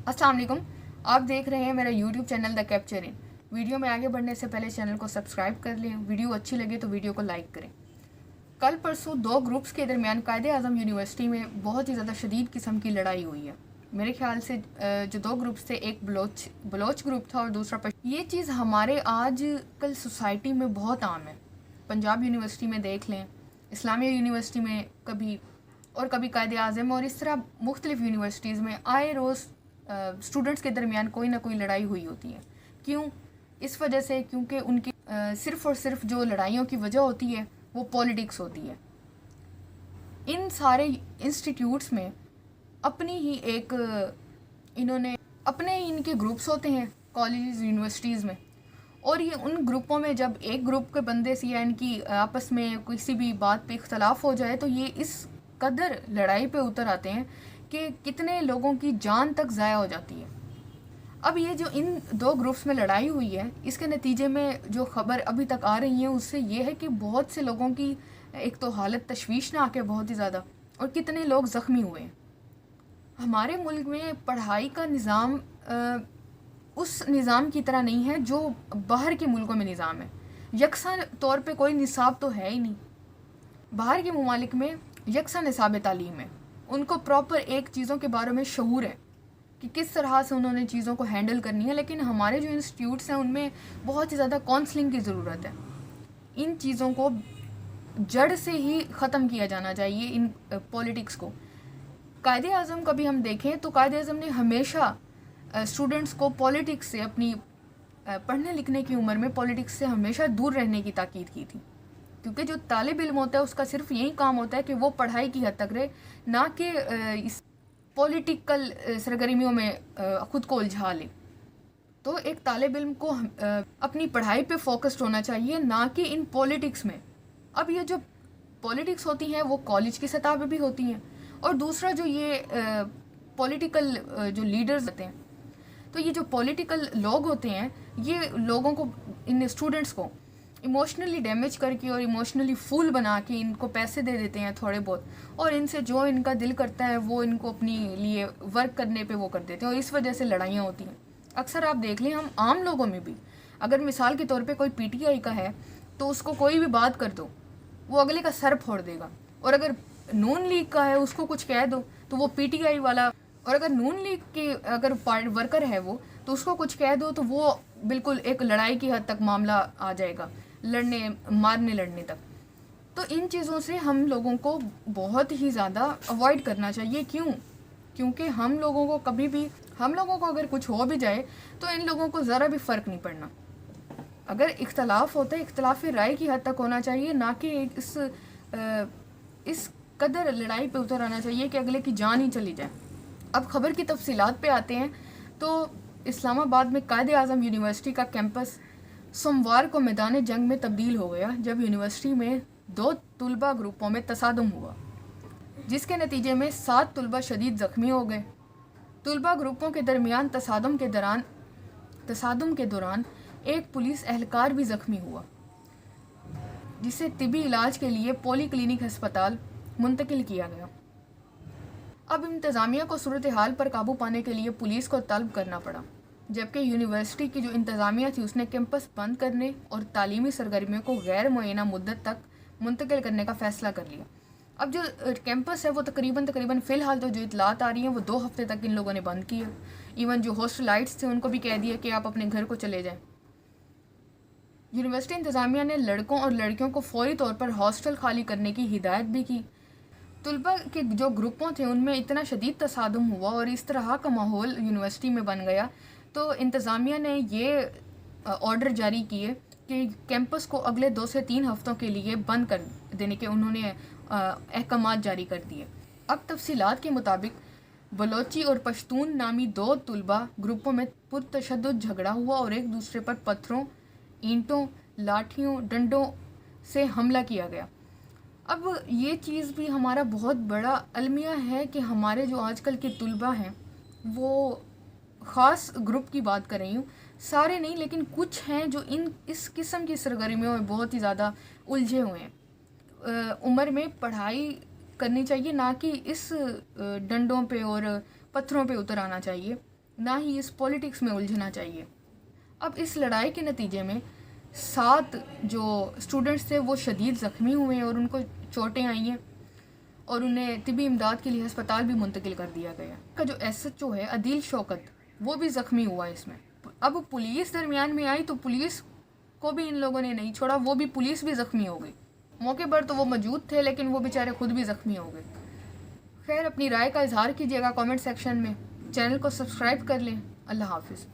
अस्सलाम वालेकुम। आप देख रहे हैं मेरा YouTube channel the capturing. Video में आगे बढ़ने से पहले चैनल को सब्सक्राइब कर लें, वीडियो अच्छी लगे तो वीडियो को लाइक करें। कल परसों दो ग्रुप्स के दरमियान कायद-ए-आज़म यूनिवर्सिटी में बहुत ही ज़्यादा शदीद किस्म की लड़ाई हुई है। मेरे ख्याल से जो दो ग्रुप्स थे, एक बलोच ग्रुप था और दूसरा ये चीज़ हमारे आज कल सोसाइटी में बहुत आम है। पंजाब यूनिवर्सिटी में देख लें, इस्लामिया यूनिवर्सिटी में कभी कायद-ए-आज़म और इस तरह मुख्तलिफ यूनिवर्सिटीज़ में आए रोज़ स्टूडेंट्स के दरमियान कोई ना कोई लड़ाई हुई होती है। क्यों? इस वजह से क्योंकि उनकी सिर्फ़ और सिर्फ जो लड़ाइयों की वजह होती है वो पॉलिटिक्स होती है। इन सारे इंस्टीट्यूट्स में अपनी ही इन्होंने अपने ही इनके ग्रुप्स होते हैं कॉलेज यूनिवर्सिटीज़ में, और ये उन ग्रुपों में जब एक ग्रुप के बंदे से या इनकी आपस में किसी भी बात पे इख्तलाफ हो जाए तो ये इस कदर लड़ाई पे उतर आते हैं कि कितने लोगों की जान तक ज़ाया हो जाती है। अब ये जो इन दो ग्रुप्स में लड़ाई हुई है, इसके नतीजे में जो ख़बर अभी तक आ रही है उससे ये है कि बहुत से लोगों की एक तो हालत तशवीशनाक है बहुत ही ज़्यादा, और कितने लोग ज़ख्मी हुए हैं। हमारे मुल्क में पढ़ाई का निज़ाम उस निज़ाम की तरह नहीं है जो बाहर के मुल्कों में निज़ाम है। यकसा तौर पे कोई निसाब तो है ही नहीं। बाहर के ममालिक में यकसा निसाब तालीम है, उनको प्रॉपर एक चीज़ों के बारे में शऊर है कि किस तरह से उन्होंने चीज़ों को हैंडल करनी है। लेकिन हमारे जो इंस्टीट्यूट्स हैं उनमें बहुत ही ज़्यादा काउंसलिंग की ज़रूरत है। इन चीज़ों को जड़ से ही ख़त्म किया जाना चाहिए, इन पॉलिटिक्स को। कायद-ए-आज़म का भी हम देखें तो कायद-ए-आज़म ने हमेशा स्टूडेंट्स को पॉलिटिक्स से, अपनी पढ़ने लिखने की उम्र में पॉलिटिक्स से हमेशा दूर रहने की ताकीद की थी, क्योंकि जो तालिब इल्म होता है उसका सिर्फ यही काम होता है कि वो पढ़ाई की हद तक रहे, ना कि इस पॉलिटिकल सरगर्मियों में ख़ुद को उलझा ले। तो एक तालिब इल्म को अपनी पढ़ाई पे फोकस्ड होना चाहिए, ना कि इन पॉलिटिक्स में। अब ये जो पॉलिटिक्स होती हैं वो कॉलेज की सतह पे भी होती हैं, और दूसरा जो ये पॉलिटिकल जो लीडर्स होते हैं, तो ये जो पॉलिटिकल लोग होते हैं ये लोगों को, इन स्टूडेंट्स को इमोशनली डैमेज करके और इमोशनली फूल बना के इनको पैसे दे देते हैं थोड़े बहुत, और इनसे जो इनका दिल करता है वो इनको अपनी लिए वर्क करने पे वो कर देते हैं, और इस वजह से लड़ाइयाँ होती हैं। अक्सर आप देख लें, हम आम लोगों में भी, अगर मिसाल के तौर पे कोई पीटीआई का है तो उसको कोई भी बात कर दो वो अगले का सर फोड़ देगा, और अगर नून लीग का है उसको कुछ कह दो तो वो पीटीआई वाला, और अगर नून लीग के अगर वर्कर है वो, तो उसको कुछ कह दो तो वो बिल्कुल एक लड़ाई की हद तक मामला आ जाएगा, लड़ने तक। तो इन चीज़ों से हम लोगों को बहुत ही ज़्यादा अवॉइड करना चाहिए। क्यों? क्योंकि हम लोगों को अगर कुछ हो भी जाए तो इन लोगों को ज़रा भी फ़र्क नहीं पड़ना। अगर इख्तलाफ होता है, इख्तलाफ राय की हद तक होना चाहिए, ना कि इस कदर लड़ाई पे उतर आना चाहिए कि अगले की जान ही चली जाए। अब ख़बर की तफसीलात पे आते हैं तो इस्लामाबाद में कायद-ए-आज़म यूनिवर्सिटी का कैंपस सोमवार को मैदान जंग में तब्दील हो गया, जब यूनिवर्सिटी में दो तुलबा ग्रुपों में तसादुम हुआ, जिसके नतीजे में 7 तुलबा शदीद ज़ख्मी हो गए। तुलबा ग्रुपों के दरमियान तसादुम के दौरान एक पुलिस एहलकार भी ज़ख्मी हुआ, जिसे तिबी इलाज के लिए पॉली क्लिनिक अस्पताल मुंतकिल किया गया। अब इंतज़ामिया को सूरत हाल पर काबू पाने के लिए पुलिस को तलब करना पड़ा, जबकि यूनिवर्सिटी की जो इंतज़ामिया थी उसने कैंपस बंद करने और तालीमी सरगर्मियों को गैर मुअय्यना मुद्दत तक मुंतकिल करने का फ़ैसला कर लिया। अब जो कैंपस है वो तकरीबन फ़िलहाल तो जो इतलात आ रही हैं वो 2 हफ्ते तक इन लोगों ने बंद किया। इवन जो हॉस्टलाइट्स थे उनको भी कह दिया कि आप अपने घर को चले जाएँ। यूनिवर्सिटी इंतज़ामिया ने लड़कों और लड़कियों को फौरी तौर पर हॉस्टल खाली करने की हिदायत भी की। तुलबा के जो ग्रुपों थे उनमें इतना शदीद तसादुम हुआ और इस तरह का माहौल यूनिवर्सिटी में बन गया, तो इंतज़ामिया ने ये ऑर्डर जारी किए कि कैंपस को अगले 2 से 3 हफ्तों के लिए बंद कर देने के उन्होंने अहकामात जारी कर दिए। अब तफसीलात के मुताबिक बलोची और पश्तून नामी 2 तुलबा ग्रुपों में पुरतशद्दुद झगड़ा हुआ और एक दूसरे पर पत्थरों, ईंटों, लाठियों, डंडों से हमला किया गया। अब ये चीज़ भी हमारा बहुत बड़ा अलमिया है कि हमारे जो आजकल के तुलबा हैं, वो ख़ास ग्रुप की बात कर रही हूँ, सारे नहीं लेकिन कुछ हैं जो इस किस्म की सरगर्मियों में बहुत ही ज़्यादा उलझे हुए हैं। उम्र में पढ़ाई करनी चाहिए, ना कि इस डंडों पे और पत्थरों पे उतर आना चाहिए। نہ ہی اس پولیٹکس میں الجھنا چاہیے۔ اب اس لڑائی کے نتیجے میں 7 جو اسٹوڈنٹس تھے وہ شدید زخمی ہوئے ہیں اور ان کو چوٹیں آئی ہیں اور انہیں طبی امداد کے لیے ہسپتال بھی منتقل کر دیا گیا۔ کا جو ایس ایچ او ہے عدیل شوکت، وہ بھی زخمی ہوا ہے اس میں۔ اب پولیس درمیان میں آئی تو پولیس کو بھی ان لوگوں نے نہیں چھوڑا، وہ بھی پولیس بھی زخمی ہو گئی۔ موقع پر تو وہ موجود تھے لیکن وہ بیچارے خود بھی زخمی ہو گئے۔ خیر، اپنی رائے کا اظہار کیجیے گا کامنٹ سیکشن میں، چینل کو سبسکرائب کر لیں۔ اللہ حافظ۔